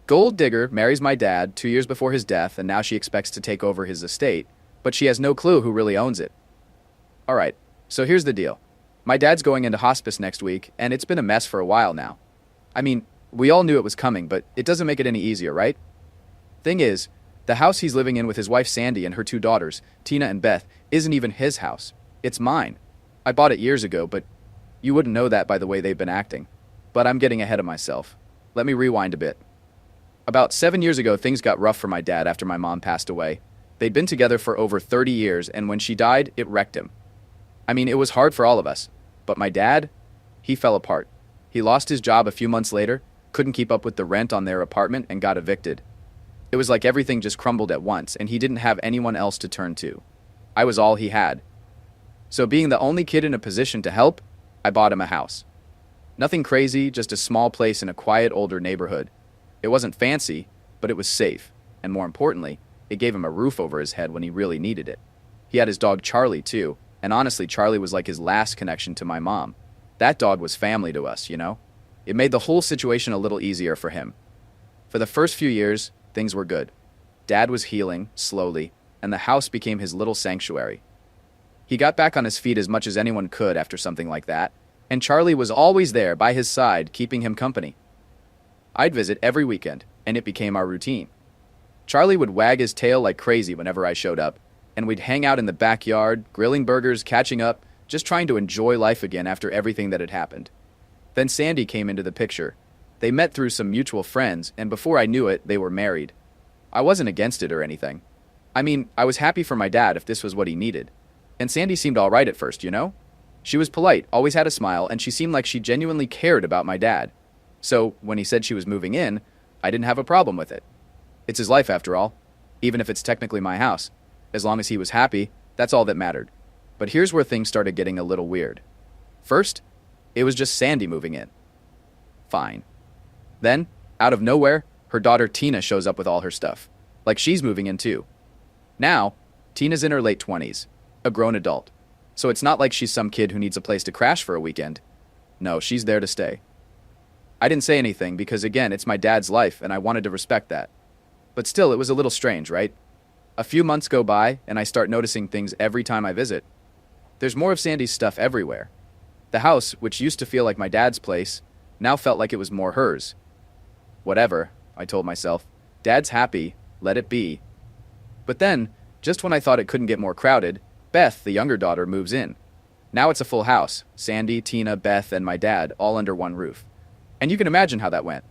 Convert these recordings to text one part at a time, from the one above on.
Gold digger marries my dad 2 years before his death, and now she expects to take over his estate, but she has no clue who really owns it. Alright, so here's the deal. My dad's going into hospice next week, and it's been a mess for a while now. I mean, we all knew it was coming, but it doesn't make it any easier, right? Thing is, the house he's living in with his wife Sandy and her two daughters, Tina and Beth, isn't even his house. It's mine. I bought it years ago, but you wouldn't know that by the way they've been acting. But I'm getting ahead of myself. Let me rewind a bit. About 7 years ago, things got rough for my dad after my mom passed away. They'd been together for over 30 years, and when she died, it wrecked him. I mean, it was hard for all of us. But my dad, he fell apart. He lost his job a few months later, couldn't keep up with the rent on their apartment, and got evicted. It was like everything just crumbled at once, and he didn't have anyone else to turn to. I was all he had. So being the only kid in a position to help, I bought him a house. Nothing crazy, just a small place in a quiet older neighborhood. It wasn't fancy, but it was safe, and more importantly, it gave him a roof over his head when he really needed it. He had his dog Charlie too, and honestly Charlie was like his last connection to my mom. That dog was family to us, you know? It made the whole situation a little easier for him. For the first few years, things were good. Dad was healing, slowly, and the house became his little sanctuary. He got back on his feet as much as anyone could after something like that, and Charlie was always there by his side, keeping him company. I'd visit every weekend, and it became our routine. Charlie would wag his tail like crazy whenever I showed up, and we'd hang out in the backyard, grilling burgers, catching up, just trying to enjoy life again after everything that had happened. Then Sandy came into the picture. They met through some mutual friends, and before I knew it, they were married. I wasn't against it or anything. I mean, I was happy for my dad if this was what he needed. And Sandy seemed all right at first, you know? She was polite, always had a smile, and she seemed like she genuinely cared about my dad. So, when he said she was moving in, I didn't have a problem with it. It's his life after all, even if it's technically my house. As long as he was happy, that's all that mattered. But here's where things started getting a little weird. First, it was just Sandy moving in. Fine. Then, out of nowhere, her daughter Tina shows up with all her stuff. Like she's moving in too. Now, Tina's in her late 20s, a grown adult. So it's not like she's some kid who needs a place to crash for a weekend. No, she's there to stay. I didn't say anything because, again, it's my dad's life and I wanted to respect that. But still, it was a little strange, right? A few months go by and I start noticing things every time I visit. There's more of Sandy's stuff everywhere. The house, which used to feel like my dad's place, now felt like it was more hers. Whatever, I told myself. Dad's happy, let it be. But then, just when I thought it couldn't get more crowded, Beth, the younger daughter, moves in. Now it's a full house. Sandy, Tina, Beth, and my dad, all under one roof. And you can imagine how that went.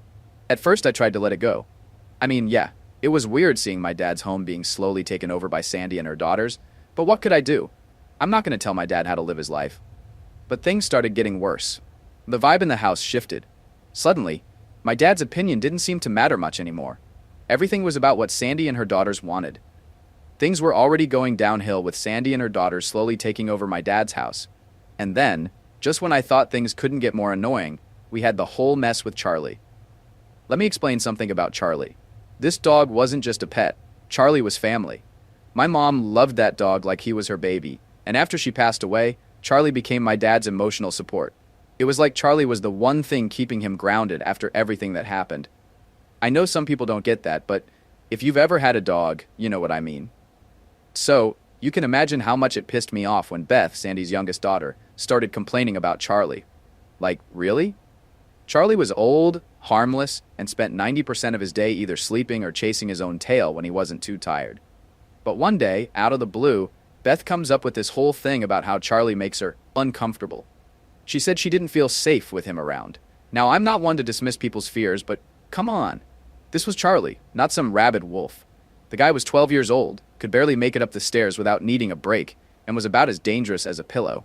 At first I tried to let it go. I mean, yeah, it was weird seeing my dad's home being slowly taken over by Sandy and her daughters, but what could I do? I'm not going to tell my dad how to live his life. But things started getting worse. The vibe in the house shifted. Suddenly, my dad's opinion didn't seem to matter much anymore. Everything was about what Sandy and her daughters wanted. Things were already going downhill with Sandy and her daughters slowly taking over my dad's house. And then, just when I thought things couldn't get more annoying, we had the whole mess with Charlie. Let me explain something about Charlie. This dog wasn't just a pet. Charlie was family. My mom loved that dog like he was her baby, and after she passed away, Charlie became my dad's emotional support. It was like Charlie was the one thing keeping him grounded after everything that happened. I know some people don't get that, but if you've ever had a dog, you know what I mean. So, you can imagine how much it pissed me off when Beth, Sandy's youngest daughter, started complaining about Charlie. Like, really? Charlie was old, harmless, and spent 90% of his day either sleeping or chasing his own tail when he wasn't too tired. But one day, out of the blue, Beth comes up with this whole thing about how Charlie makes her uncomfortable. She said she didn't feel safe with him around. Now, I'm not one to dismiss people's fears, but come on. This was Charlie, not some rabid wolf. The guy was 12 years old, could barely make it up the stairs without needing a break, and was about as dangerous as a pillow.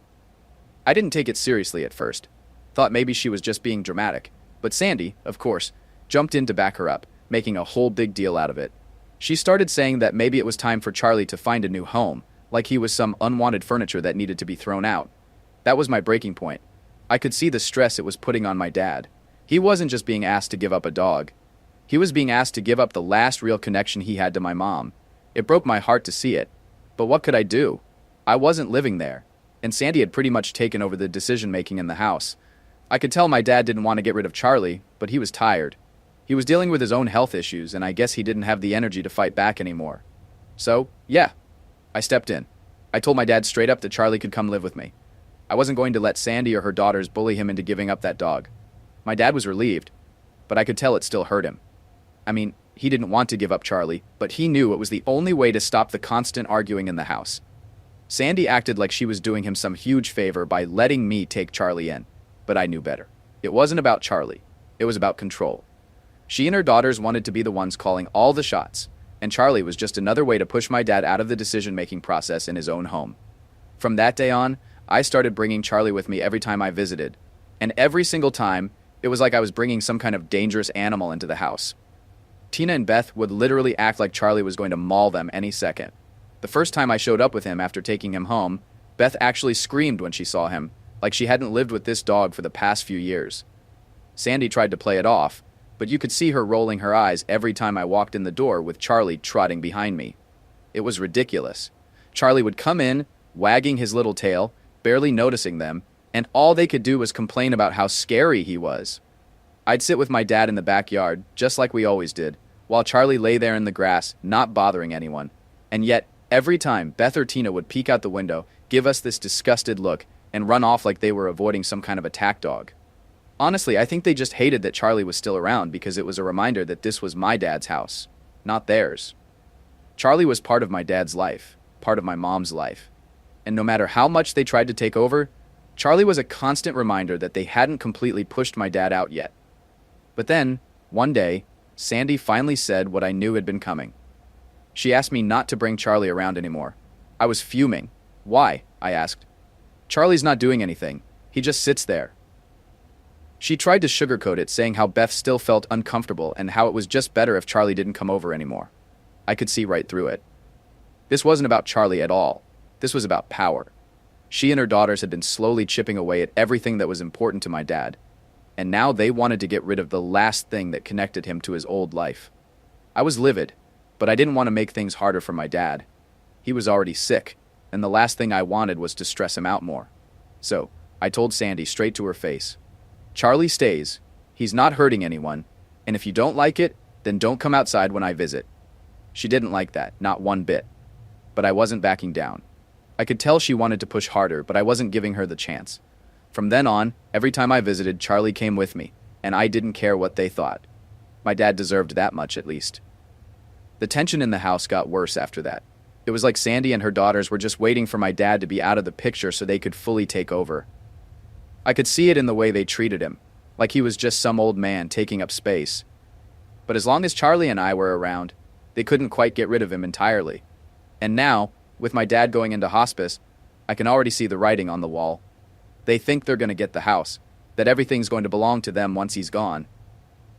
I didn't take it seriously at first. Thought maybe she was just being dramatic. But Sandy, of course, jumped in to back her up, making a whole big deal out of it. She started saying that maybe it was time for Charlie to find a new home, like he was some unwanted furniture that needed to be thrown out. That was my breaking point. I could see the stress it was putting on my dad. He wasn't just being asked to give up a dog. He was being asked to give up the last real connection he had to my mom. It broke my heart to see it. But what could I do? I wasn't living there, and Sandy had pretty much taken over the decision-making in the house. I could tell my dad didn't want to get rid of Charlie, but he was tired. He was dealing with his own health issues, and I guess he didn't have the energy to fight back anymore. So, yeah, I stepped in. I told my dad straight up that Charlie could come live with me. I wasn't going to let Sandy or her daughters bully him into giving up that dog. My dad was relieved, but I could tell it still hurt him. I mean, he didn't want to give up Charlie, but he knew it was the only way to stop the constant arguing in the house. Sandy acted like she was doing him some huge favor by letting me take Charlie in, but I knew better. It wasn't about Charlie. It was about control. She and her daughters wanted to be the ones calling all the shots, and Charlie was just another way to push my dad out of the decision-making process in his own home. From that day on, I started bringing Charlie with me every time I visited, and every single time, it was like I was bringing some kind of dangerous animal into the house. Tina and Beth would literally act like Charlie was going to maul them any second. The first time I showed up with him after taking him home, Beth actually screamed when she saw him, like she hadn't lived with this dog for the past few years. Sandy tried to play it off, but you could see her rolling her eyes every time I walked in the door with Charlie trotting behind me. It was ridiculous. Charlie would come in, wagging his little tail, barely noticing them, and all they could do was complain about how scary he was. I'd sit with my dad in the backyard, just like we always did, while Charlie lay there in the grass, not bothering anyone. And yet, every time Beth or Tina would peek out the window, give us this disgusted look, and run off like they were avoiding some kind of attack dog. Honestly, I think they just hated that Charlie was still around because it was a reminder that this was my dad's house, not theirs. Charlie was part of my dad's life, part of my mom's life. And no matter how much they tried to take over, Charlie was a constant reminder that they hadn't completely pushed my dad out yet. But then, one day, Sandy finally said what I knew had been coming. She asked me not to bring Charlie around anymore. I was fuming. Why? I asked. Charlie's not doing anything. He just sits there. She tried to sugarcoat it, saying how Beth still felt uncomfortable and how it was just better if Charlie didn't come over anymore. I could see right through it. This wasn't about Charlie at all. This was about power. She and her daughters had been slowly chipping away at everything that was important to my dad, and now they wanted to get rid of the last thing that connected him to his old life. I was livid, but I didn't want to make things harder for my dad. He was already sick, and the last thing I wanted was to stress him out more. So, I told Sandy straight to her face, Charlie stays, he's not hurting anyone, and if you don't like it, then don't come outside when I visit. She didn't like that, not one bit. But I wasn't backing down. I could tell she wanted to push harder, but I wasn't giving her the chance. From then on, every time I visited, Charlie came with me, and I didn't care what they thought. My dad deserved that much, at least. The tension in the house got worse after that. It was like Sandy and her daughters were just waiting for my dad to be out of the picture so they could fully take over. I could see it in the way they treated him, like he was just some old man taking up space. But as long as Charlie and I were around, they couldn't quite get rid of him entirely. And now, with my dad going into hospice, I can already see the writing on the wall. They think they're going to get the house, that everything's going to belong to them once he's gone.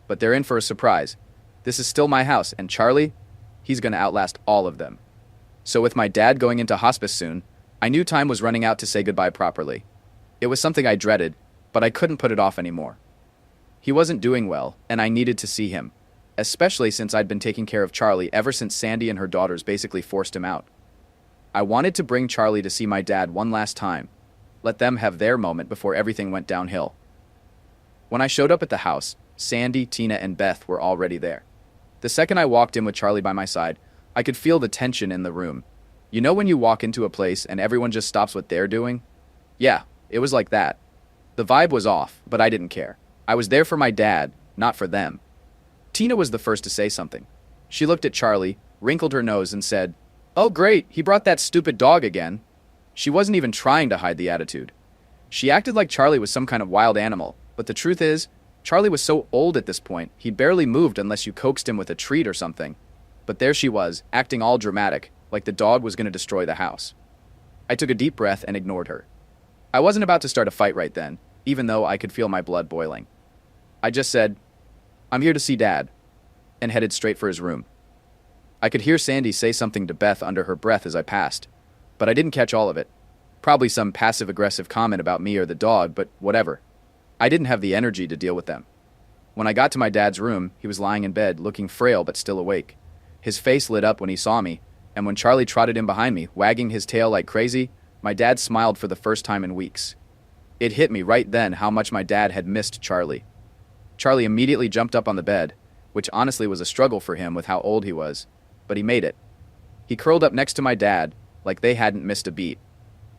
But they're in for a surprise. This is still my house, and Charlie, he's going to outlast all of them. So with my dad going into hospice soon, I knew time was running out to say goodbye properly. It was something I dreaded, but I couldn't put it off anymore. He wasn't doing well, and I needed to see him, especially since I'd been taking care of Charlie ever since Sandy and her daughters basically forced him out. I wanted to bring Charlie to see my dad one last time, let them have their moment before everything went downhill. When I showed up at the house, Sandy, Tina, and Beth were already there. The second I walked in with Charlie by my side, I could feel the tension in the room. You know when you walk into a place and everyone just stops what they're doing? Yeah, it was like that. The vibe was off, but I didn't care. I was there for my dad, not for them. Tina was the first to say something. She looked at Charlie, wrinkled her nose, and said, "Oh great, he brought that stupid dog again." She wasn't even trying to hide the attitude. She acted like Charlie was some kind of wild animal, but the truth is, Charlie was so old at this point, he barely moved unless you coaxed him with a treat or something. But there she was, acting all dramatic, like the dog was going to destroy the house. I took a deep breath and ignored her. I wasn't about to start a fight right then, even though I could feel my blood boiling. I just said, "I'm here to see Dad," and headed straight for his room. I could hear Sandy say something to Beth under her breath as I passed, but I didn't catch all of it. Probably some passive-aggressive comment about me or the dog, but whatever. I didn't have the energy to deal with them. When I got to my dad's room, he was lying in bed, looking frail but still awake. His face lit up when he saw me, and when Charlie trotted in behind me, wagging his tail like crazy, my dad smiled for the first time in weeks. It hit me right then how much my dad had missed Charlie. Charlie immediately jumped up on the bed, which honestly was a struggle for him with how old he was. But he made it. He curled up next to my dad, like they hadn't missed a beat.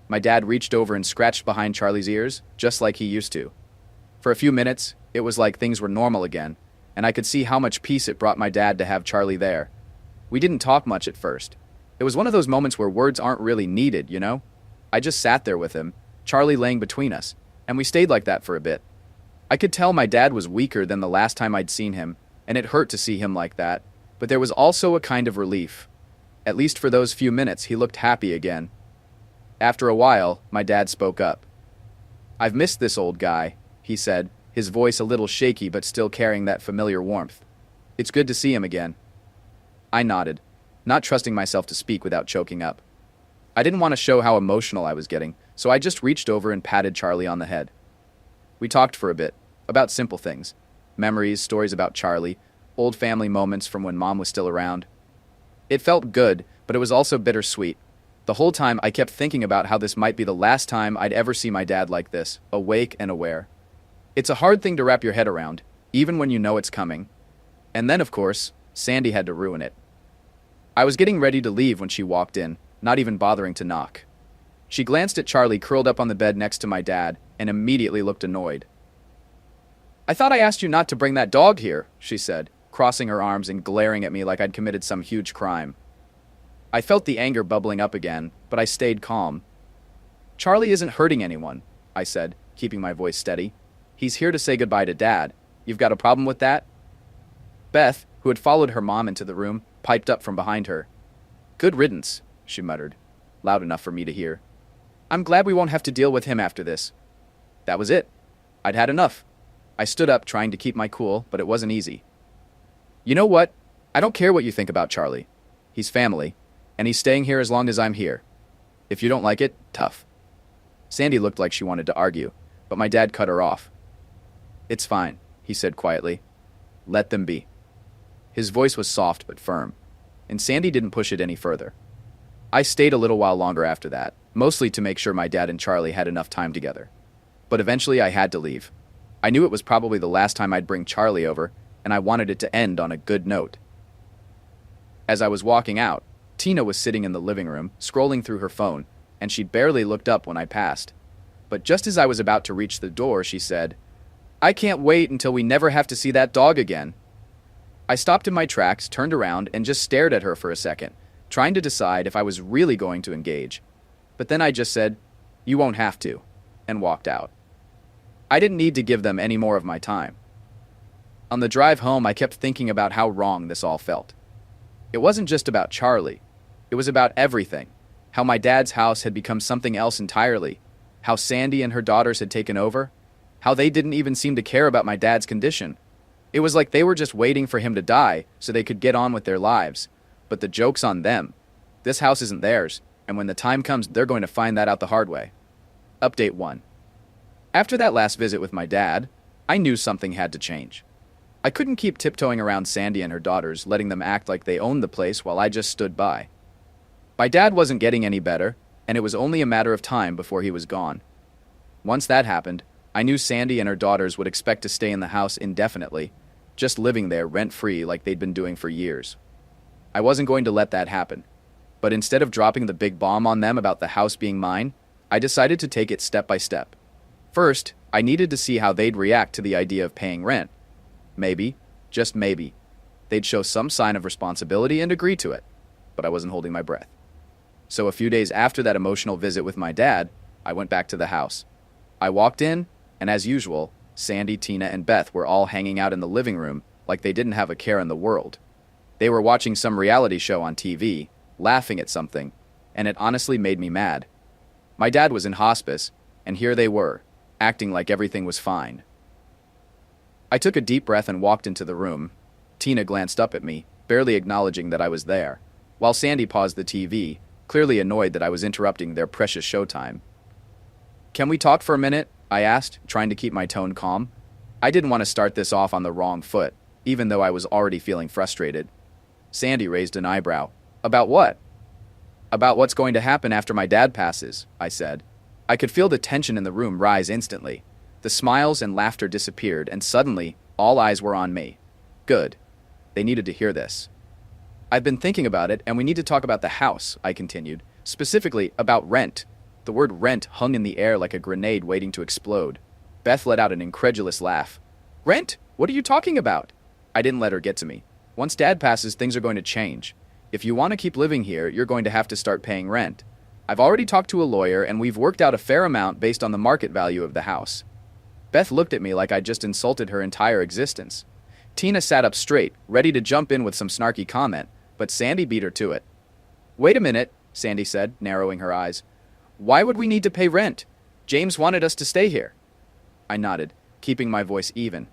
My dad reached over and scratched behind Charlie's ears, just like he used to. For a few minutes, it was like things were normal again, and I could see how much peace it brought my dad to have Charlie there. We didn't talk much at first. It was one of those moments where words aren't really needed, you know? I just sat there with him, Charlie laying between us, and we stayed like that for a bit. I could tell my dad was weaker than the last time I'd seen him, and it hurt to see him like that, but there was also a kind of relief. At least for those few minutes, he looked happy again. After a while, my dad spoke up. "I've missed this old guy," he said, his voice a little shaky but still carrying that familiar warmth. "It's good to see him again." I nodded, not trusting myself to speak without choking up. I didn't want to show how emotional I was getting, so I just reached over and patted Charlie on the head. We talked for a bit, about simple things. Memories, stories about Charlie, old family moments from when Mom was still around. It felt good, but it was also bittersweet. The whole time I kept thinking about how this might be the last time I'd ever see my dad like this, awake and aware. It's a hard thing to wrap your head around, even when you know it's coming. And then, of course, Sandy had to ruin it. I was getting ready to leave when she walked in, not even bothering to knock. She glanced at Charlie curled up on the bed next to my dad and immediately looked annoyed. "I thought I asked you not to bring that dog here," she said, crossing her arms and glaring at me like I'd committed some huge crime. I felt the anger bubbling up again, but I stayed calm. "Charlie isn't hurting anyone," I said, keeping my voice steady. "He's here to say goodbye to Dad. You've got a problem with that?" Beth, who had followed her mom into the room, piped up from behind her. "Good riddance," she muttered, loud enough for me to hear. "I'm glad we won't have to deal with him after this." That was it. I'd had enough. I stood up, trying to keep my cool, but it wasn't easy. "You know what? I don't care what you think about Charlie. He's family, and he's staying here as long as I'm here. If you don't like it, tough." Sandy looked like she wanted to argue, but my dad cut her off. "It's fine," he said quietly. "Let them be." His voice was soft but firm, and Sandy didn't push it any further. I stayed a little while longer after that, mostly to make sure my dad and Charlie had enough time together. But eventually I had to leave. I knew it was probably the last time I'd bring Charlie over, and I wanted it to end on a good note. As I was walking out, Tina was sitting in the living room, scrolling through her phone, and she barely looked up when I passed. But just as I was about to reach the door, she said, "I can't wait until we never have to see that dog again." I stopped in my tracks, turned around, and just stared at her for a second, trying to decide if I was really going to engage. But then I just said, "You won't have to," and walked out. I didn't need to give them any more of my time. On the drive home, I kept thinking about how wrong this all felt. It wasn't just about Charlie. It was about everything. How my dad's house had become something else entirely. How Sandy and her daughters had taken over. How they didn't even seem to care about my dad's condition. It was like they were just waiting for him to die so they could get on with their lives. But the joke's on them. This house isn't theirs, and when the time comes, they're going to find that out the hard way. Update 1. After that last visit with my dad, I knew something had to change. I couldn't keep tiptoeing around Sandy and her daughters, letting them act like they owned the place while I just stood by. My dad wasn't getting any better, and it was only a matter of time before he was gone. Once that happened, I knew Sandy and her daughters would expect to stay in the house indefinitely, just living there rent-free like they'd been doing for years. I wasn't going to let that happen, but instead of dropping the big bomb on them about the house being mine, I decided to take it step by step. First, I needed to see how they'd react to the idea of paying rent. Maybe, just maybe, they'd show some sign of responsibility and agree to it, but I wasn't holding my breath. So a few days after that emotional visit with my dad, I went back to the house. I walked in, and as usual, Sandy, Tina, and Beth were all hanging out in the living room like they didn't have a care in the world. They were watching some reality show on TV, laughing at something, and it honestly made me mad. My dad was in hospice, and here they were, acting like everything was fine. I took a deep breath and walked into the room. Tina glanced up at me, barely acknowledging that I was there, while Sandy paused the TV, clearly annoyed that I was interrupting their precious showtime. "Can we talk for a minute?" I asked, trying to keep my tone calm. I didn't want to start this off on the wrong foot, even though I was already feeling frustrated. Sandy raised an eyebrow. "About what?" "About what's going to happen after my dad passes," I said. I could feel the tension in the room rise instantly. The smiles and laughter disappeared, and suddenly, all eyes were on me. Good. They needed to hear this. I've been thinking about it, and we need to talk about the house, I continued. Specifically, about rent. The word rent hung in the air like a grenade waiting to explode. Beth let out an incredulous laugh. Rent? What are you talking about? I didn't let her get to me. Once Dad passes, things are going to change. If you want to keep living here, you're going to have to start paying rent. I've already talked to a lawyer, and we've worked out a fair amount based on the market value of the house. Beth looked at me like I'd just insulted her entire existence. Tina sat up straight, ready to jump in with some snarky comment, but Sandy beat her to it. Wait a minute, Sandy said, narrowing her eyes. Why would we need to pay rent? James wanted us to stay here. I nodded, keeping my voice even.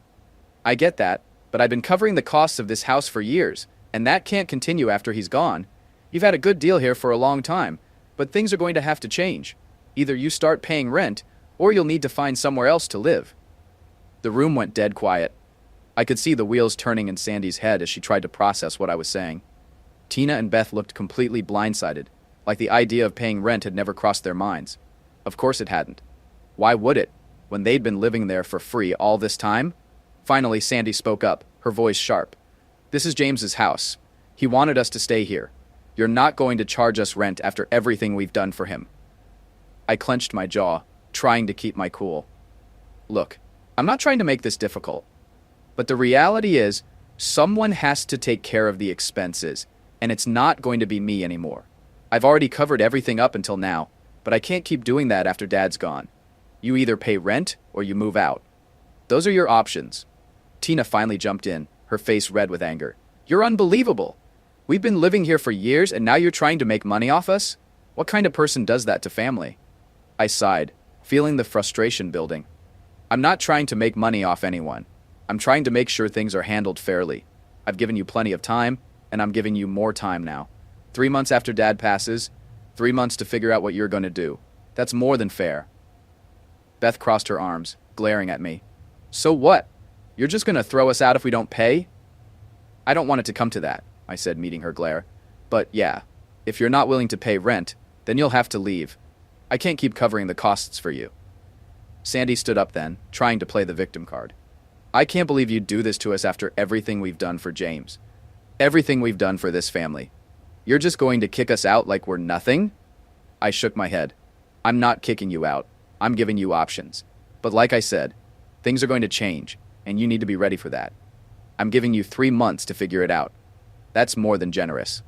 I get that, but I've been covering the costs of this house for years, and that can't continue after he's gone. You've had a good deal here for a long time, but things are going to have to change. Either you start paying rent, or you'll need to find somewhere else to live. The room went dead quiet. I could see the wheels turning in Sandy's head as she tried to process what I was saying. Tina and Beth looked completely blindsided, like the idea of paying rent had never crossed their minds. Of course it hadn't. Why would it, when they'd been living there for free all this time? Finally, Sandy spoke up, her voice sharp. This is James's house. He wanted us to stay here. You're not going to charge us rent after everything we've done for him. I clenched my jaw, trying to keep my cool. Look, I'm not trying to make this difficult, but the reality is, someone has to take care of the expenses, and it's not going to be me anymore. I've already covered everything up until now, but I can't keep doing that after Dad's gone. You either pay rent or you move out. Those are your options. Tina finally jumped in, her face red with anger. You're unbelievable. We've been living here for years and now you're trying to make money off us? What kind of person does that to family? I sighed, feeling the frustration building. I'm not trying to make money off anyone. I'm trying to make sure things are handled fairly. I've given you plenty of time, and I'm giving you more time now. 3 months after Dad passes, 3 months to figure out what you're going to do. That's more than fair. Beth crossed her arms, glaring at me. So what? You're just going to throw us out if we don't pay? I don't want it to come to that, I said, meeting her glare. But yeah, if you're not willing to pay rent, then you'll have to leave. I can't keep covering the costs for you. Sandy stood up then, trying to play the victim card. I can't believe you'd do this to us after everything we've done for James. Everything we've done for this family. You're just going to kick us out like we're nothing? I shook my head. I'm not kicking you out. I'm giving you options. But like I said, things are going to change, and you need to be ready for that. I'm giving you 3 months to figure it out. That's more than generous.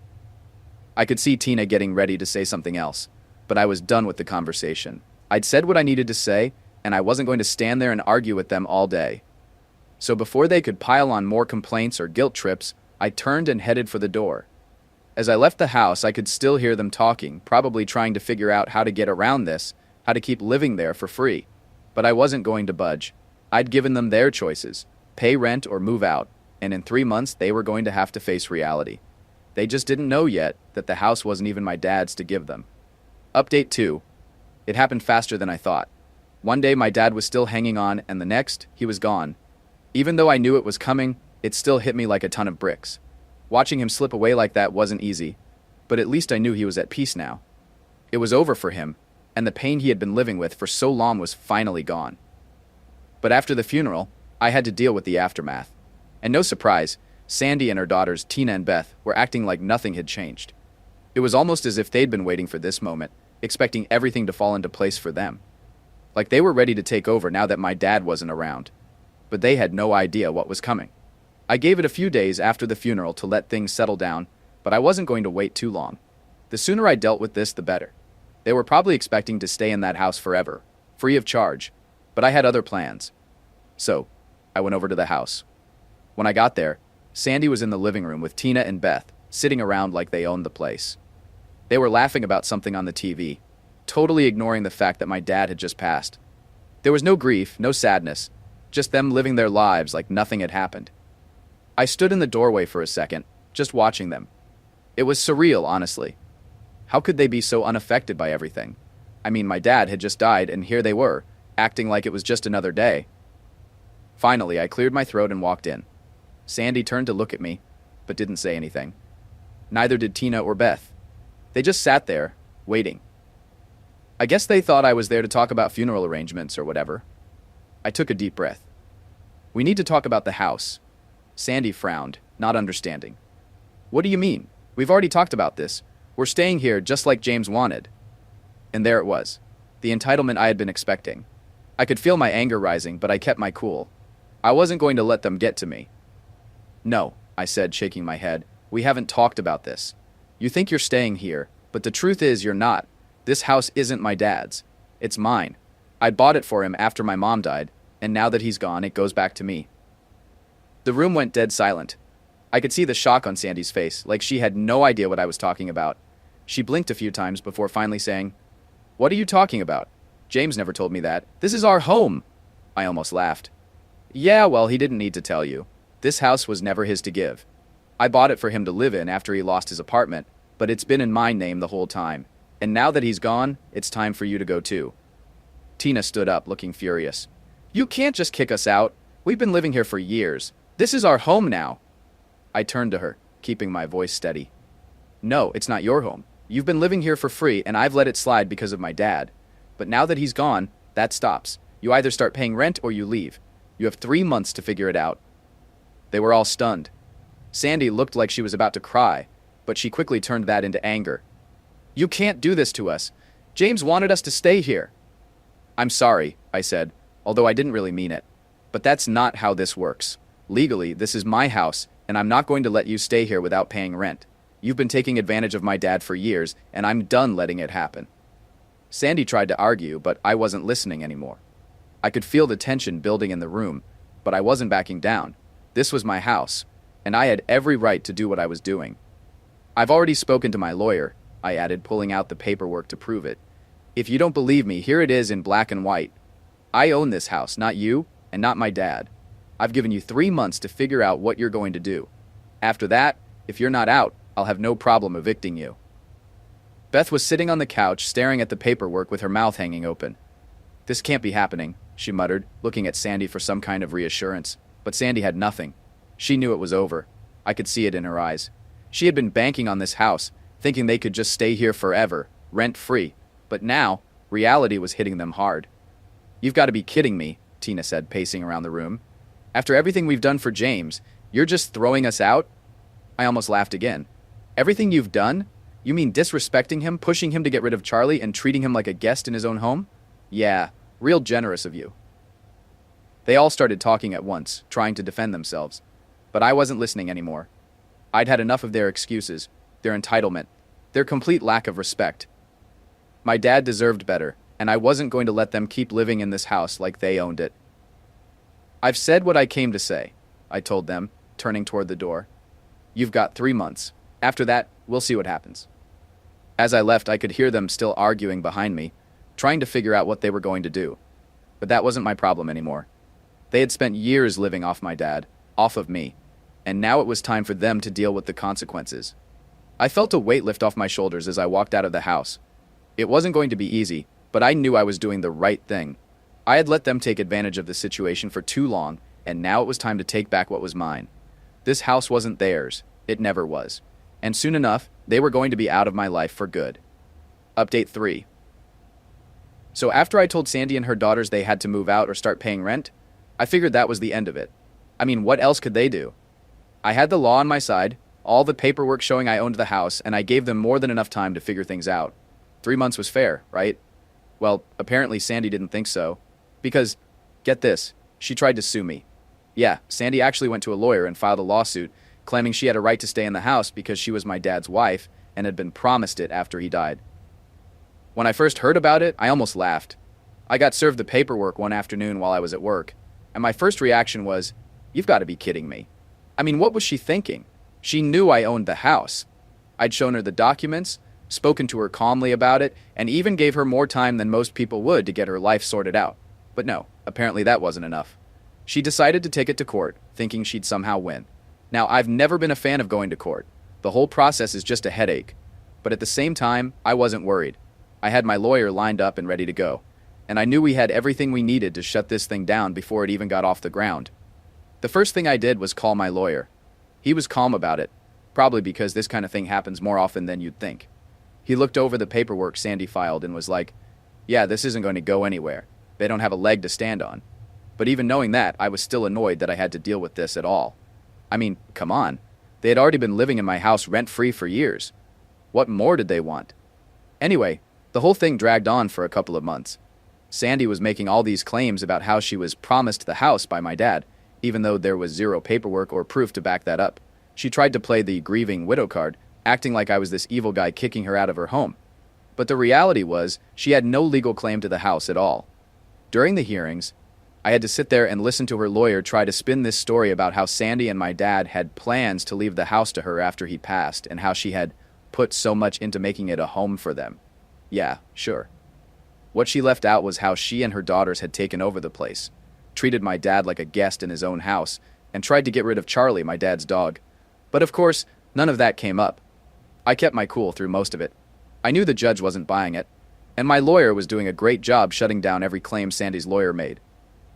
I could see Tina getting ready to say something else, but I was done with the conversation. I'd said what I needed to say, and I wasn't going to stand there and argue with them all day. So before they could pile on more complaints or guilt trips, I turned and headed for the door. As I left the house, I could still hear them talking, probably trying to figure out how to get around this, how to keep living there for free. But I wasn't going to budge. I'd given them their choices, pay rent or move out, and in 3 months they were going to have to face reality. They just didn't know yet that the house wasn't even my dad's to give them. Update 2. It happened faster than I thought. One day my dad was still hanging on, and the next, he was gone. Even though I knew it was coming, it still hit me like a ton of bricks. Watching him slip away like that wasn't easy, but at least I knew he was at peace now. It was over for him, and the pain he had been living with for so long was finally gone. But after the funeral, I had to deal with the aftermath. And no surprise, Sandy and her daughters, Tina and Beth, were acting like nothing had changed. It was almost as if they'd been waiting for this moment, expecting everything to fall into place for them. Like they were ready to take over now that my dad wasn't around. But they had no idea what was coming. I gave it a few days after the funeral to let things settle down, but I wasn't going to wait too long. The sooner I dealt with this, the better. They were probably expecting to stay in that house forever, free of charge, but I had other plans. So, I went over to the house. When I got there, Sandy was in the living room with Tina and Beth, sitting around like they owned the place. They were laughing about something on the TV, totally ignoring the fact that my dad had just passed. There was no grief, no sadness, just them living their lives like nothing had happened. I stood in the doorway for a second, just watching them. It was surreal, honestly. How could they be so unaffected by everything? I mean, my dad had just died, and here they were, acting like it was just another day. Finally, I cleared my throat and walked in. Sandy turned to look at me, but didn't say anything. Neither did Tina or Beth. They just sat there, waiting. I guess they thought I was there to talk about funeral arrangements or whatever. I took a deep breath. We need to talk about the house. Sandy frowned, not understanding. What do you mean? We've already talked about this. We're staying here just like James wanted. And there it was. The entitlement I had been expecting. I could feel my anger rising, but I kept my cool. I wasn't going to let them get to me. No, I said, shaking my head. We haven't talked about this. You think you're staying here, but the truth is you're not. This house isn't my dad's. It's mine. I bought it for him after my mom died, and now that he's gone, it goes back to me. The room went dead silent. I could see the shock on Sandy's face, like she had no idea what I was talking about. She blinked a few times before finally saying, "What are you talking about? James never told me that. This is our home." I almost laughed. Yeah, well, he didn't need to tell you. This house was never his to give. I bought it for him to live in after he lost his apartment, but it's been in my name the whole time. And now that he's gone, it's time for you to go too. Tina stood up, looking furious. You can't just kick us out. We've been living here for years. This is our home now. I turned to her, keeping my voice steady. No, it's not your home. You've been living here for free, and I've let it slide because of my dad. But now that he's gone, that stops. You either start paying rent or you leave. You have 3 months to figure it out. They were all stunned. Sandy looked like she was about to cry, but she quickly turned that into anger. You can't do this to us. James wanted us to stay here. I'm sorry, I said, although I didn't really mean it. But that's not how this works. Legally, this is my house, and I'm not going to let you stay here without paying rent. You've been taking advantage of my dad for years, and I'm done letting it happen. Sandy tried to argue, but I wasn't listening anymore. I could feel the tension building in the room, but I wasn't backing down. This was my house, and I had every right to do what I was doing. I've already spoken to my lawyer, I added, pulling out the paperwork to prove it. If you don't believe me, here it is in black and white. I own this house, not you, and not my dad. I've given you 3 months to figure out what you're going to do. After that, if you're not out, I'll have no problem evicting you. Beth was sitting on the couch, staring at the paperwork with her mouth hanging open. This can't be happening, she muttered, looking at Sandy for some kind of reassurance. But Sandy had nothing. She knew it was over. I could see it in her eyes. She had been banking on this house, thinking they could just stay here forever, rent-free. But now, reality was hitting them hard. You've got to be kidding me, Tina said, pacing around the room. After everything we've done for James, you're just throwing us out? I almost laughed again. Everything you've done? You mean disrespecting him, pushing him to get rid of Charlie, and treating him like a guest in his own home? Yeah, real generous of you. They all started talking at once, trying to defend themselves. But I wasn't listening anymore. I'd had enough of their excuses, their entitlement, their complete lack of respect. My dad deserved better, and I wasn't going to let them keep living in this house like they owned it. I've said what I came to say, I told them, turning toward the door. You've got 3 months. After that, we'll see what happens. As I left, I could hear them still arguing behind me, trying to figure out what they were going to do. But that wasn't my problem anymore. They had spent years living off my dad, off of me, and now it was time for them to deal with the consequences. I felt a weight lift off my shoulders as I walked out of the house. It wasn't going to be easy, but I knew I was doing the right thing. I had let them take advantage of the situation for too long, and now it was time to take back what was mine. This house wasn't theirs. It never was. And soon enough, they were going to be out of my life for good. Update 3. So after I told Sandy and her daughters they had to move out or start paying rent, I figured that was the end of it. I mean, what else could they do? I had the law on my side, all the paperwork showing I owned the house, and I gave them more than enough time to figure things out. 3 months was fair, right? Well, apparently Sandy didn't think so. Because, get this, she tried to sue me. Yeah, Sandy actually went to a lawyer and filed a lawsuit, claiming she had a right to stay in the house because she was my dad's wife and had been promised it after he died. When I first heard about it, I almost laughed. I got served the paperwork one afternoon while I was at work, and my first reaction was, you've got to be kidding me. I mean, what was she thinking? She knew I owned the house. I'd shown her the documents, spoken to her calmly about it, and even gave her more time than most people would to get her life sorted out. But no, apparently that wasn't enough. She decided to take it to court, thinking she'd somehow win. Now, I've never been a fan of going to court. The whole process is just a headache. But at the same time, I wasn't worried. I had my lawyer lined up and ready to go. And I knew we had everything we needed to shut this thing down before it even got off the ground. The first thing I did was call my lawyer. He was calm about it, probably because this kind of thing happens more often than you'd think. He looked over the paperwork Sandy filed and was like, yeah, this isn't going to go anywhere. They don't have a leg to stand on. But even knowing that, I was still annoyed that I had to deal with this at all. I mean, come on. They had already been living in my house rent-free for years. What more did they want? Anyway, the whole thing dragged on for a couple of months. Sandy was making all these claims about how she was promised the house by my dad, even though there was zero paperwork or proof to back that up. She tried to play the grieving widow card, acting like I was this evil guy kicking her out of her home. But the reality was, she had no legal claim to the house at all. During the hearings, I had to sit there and listen to her lawyer try to spin this story about how Sandy and my dad had plans to leave the house to her after he passed and how she had put so much into making it a home for them. Yeah, sure. What she left out was how she and her daughters had taken over the place, treated my dad like a guest in his own house, and tried to get rid of Charlie, my dad's dog. But of course, none of that came up. I kept my cool through most of it. I knew the judge wasn't buying it, and my lawyer was doing a great job shutting down every claim Sandy's lawyer made.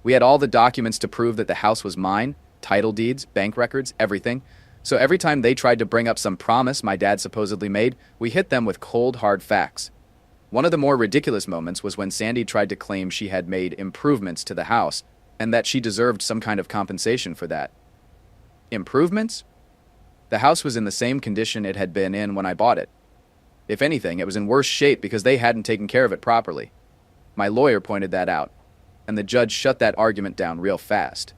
We had all the documents to prove that the house was mine, title deeds, bank records, everything. So every time they tried to bring up some promise my dad supposedly made, we hit them with cold, hard facts. One of the more ridiculous moments was when Sandy tried to claim she had made improvements to the house and that she deserved some kind of compensation for that. Improvements? The house was in the same condition it had been in when I bought it. If anything, it was in worse shape because they hadn't taken care of it properly. My lawyer pointed that out, and the judge shut that argument down real fast.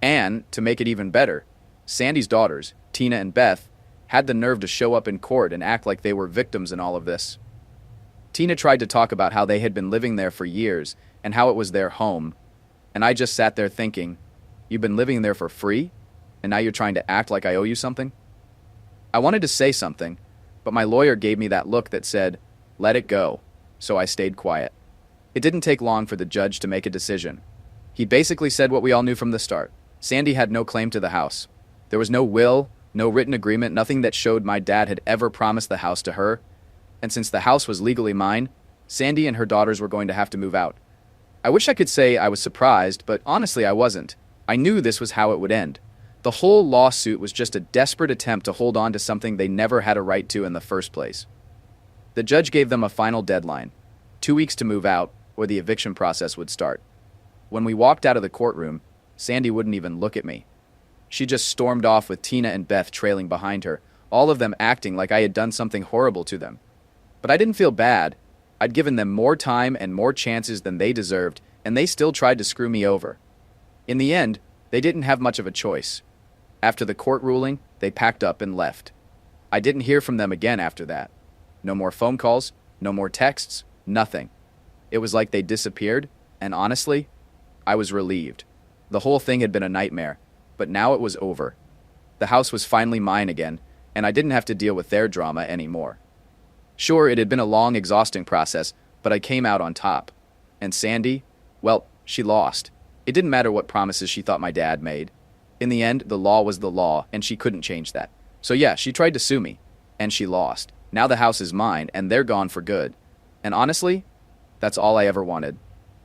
And, to make it even better, Sandy's daughters, Tina and Beth, had the nerve to show up in court and act like they were victims in all of this. Tina tried to talk about how they had been living there for years and how it was their home, and I just sat there thinking, you've been living there for free, and now you're trying to act like I owe you something? I wanted to say something, but my lawyer gave me that look that said, let it go, so I stayed quiet. It didn't take long for the judge to make a decision. He basically said what we all knew from the start. Sandy had no claim to the house. There was no will, no written agreement, nothing that showed my dad had ever promised the house to her. And since the house was legally mine, Sandy and her daughters were going to have to move out. I wish I could say I was surprised, but honestly I wasn't. I knew this was how it would end. The whole lawsuit was just a desperate attempt to hold on to something they never had a right to in the first place. The judge gave them a final deadline, 2 weeks to move out, or the eviction process would start. When we walked out of the courtroom, Sandy wouldn't even look at me. She just stormed off with Tina and Beth trailing behind her, all of them acting like I had done something horrible to them. But I didn't feel bad. I'd given them more time and more chances than they deserved, and they still tried to screw me over. In the end, they didn't have much of a choice. After the court ruling, they packed up and left. I didn't hear from them again after that. No more phone calls, no more texts, nothing. It was like they disappeared, and honestly, I was relieved. The whole thing had been a nightmare, but now it was over. The house was finally mine again, and I didn't have to deal with their drama anymore. Sure, it had been a long, exhausting process, but I came out on top. And Sandy, well, she lost. It didn't matter what promises she thought my dad made. In the end, the law was the law, and she couldn't change that. So yeah, she tried to sue me, and she lost. Now the house is mine, and they're gone for good. And honestly, that's all I ever wanted.